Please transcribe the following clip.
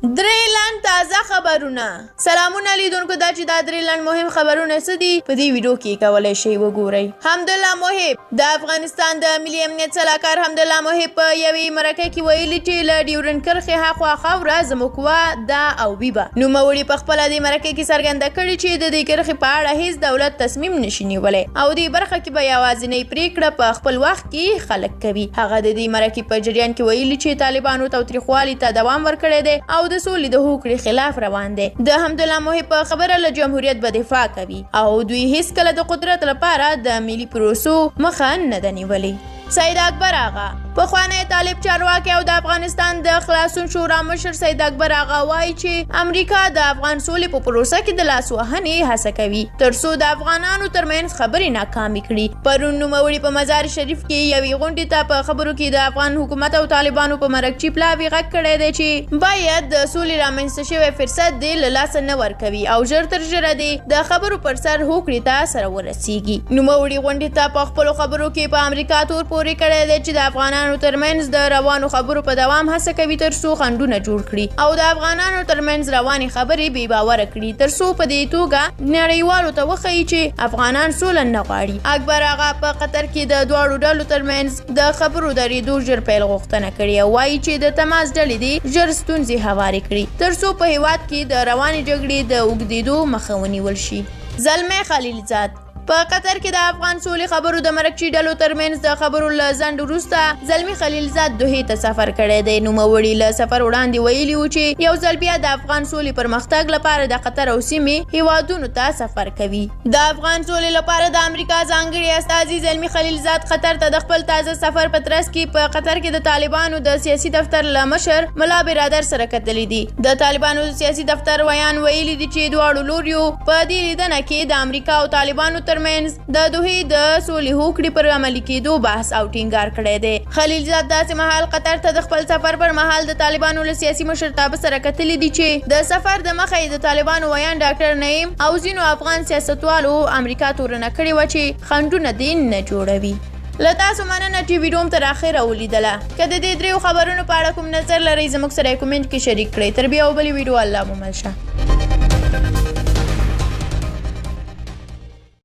دریلند تازه خبرونه. سلامونه لیدونکو، دا چې دا دریلند مهم خبرونه څه دي په دې ویډیو کې کولی شئ وګورئ. حمدالله محب د افغانستان د ملي امنیت سلاکار حمدالله محب په یوې مرکه کې ویلي چې له ډیورنډ کرښې هاخوا خاوره زموږ قوا ده او وي به. نوموړي په خپله دې مرکه کې څرګنده کړې چې د دې کرښې په اړه هیڅ دولت تصمیم نشي نیولی او دې برخه کې به یوازینۍ پریکړه په خپل وخت کې خلک کوي. هغه د دې مرکې په جریان کې ویلي چې طالبانو تاوتریخوالي ته دوام ورکړی دی او د سولې د هوکړې خلاف روان دی. د حمدالله محب په خبره له جمهوریت به دفاع کوي او دوی هیڅکله د قدرت لپاره د ملي پروسو مخه نه ده نیولې. سید اکبر آغا پخوانی طالب چارواکی او د افغانستان د خلاصون شورا مشر سید اکبر آغا وایي چې امریکا د افغان سولې په پروسه کې د لاس وهنې هڅه کوي ترڅو د افغانانو ترمنځ خبرې ناکامې کړي. پرون نوموړي په مزار شریف کې یوې غونډې ته په خبرو کې د افغان حکومت او طالبانو په مرکچي پلاوي غږ کړی دی چې باید د سولې رامنځته شوی فرصت دې له لاسه نه ورکوي او ژر تر ژره دې د خبرو پر سر هوکړې ته سره ورسیږي. نوموړي غونډې ته په خپلو خبرو کې په امریکا تور پورې کړی دی چې د افغانانو ترمنځ د روانو خبرو په دوام هڅه کوي ترڅو خنډونه جوړ کړي او د افغانانو ترمنځ رواني خبرې بې باوره کړي ترڅو په دې توګه نړیوالو ته وښیي چې افغانان سوله نه غواړي. اکبر آغا په قطر کې د دواړو ډلو ترمنځ د خبرو درېدو ژر پیل غوښتنه کړې او وایي چې د تماس ډلې دې ژر ستونزې هوارې کړي ترڅو په هېواد کې د روانې جګړې د اوږدېدو مخه ونیول شي. زلمی خلیلزاد په قطر کې د افغان سولې خبرو د مرکچي ډلو ترمنځ د خبرو له ځنډ وروسته زلمی خلیلزاد دوحې ته سفر کړی دی. نوموړي له سفر وړاندې ویلي و چې یو ځل بیا د افغان سولې پرمختګ لپاره د قطر او سیمې هیوادونو ته سفر کوي. د افغان سولې لپاره د امریکا ځانګړي استازي زلمی خلیلزاد قطر ته د خپل تازه سفر په ترڅ کې په قطر کې د طالبانو د سیاسي دفتر له مشر ملا برادر سره کتلي دي. د طالبانو د سیاسي دفتر ویان ویلي دي چې دواړو لوریو په دې لیدنه کې د امریکا او طالبانو ترمنځ د دوحې د سولې هوکړې پر عملي کېدو بحث او ټینګار کړی دی. خلیلزاد داسې مهال قطر ته د خپل سفر پر مهال د طالبانو له سیاسي مشرتابه سره کتلي دي چې د سفر د مخه د طالبانو ویان ډاکټر نعیم او ځینو افغان سیاستوالو امریکا تورنه کړې وه چې خنډونه دې نه جوړوي. له تاسو مننه چې ویډیو م تر اخره ولیدله. که د دې دریو خبرونو په اړه کوم نظر لرئ زموږ سره یې کومنټ کې شریک کړئ. تر بیا او بلې ویډیو الله مو مل شه.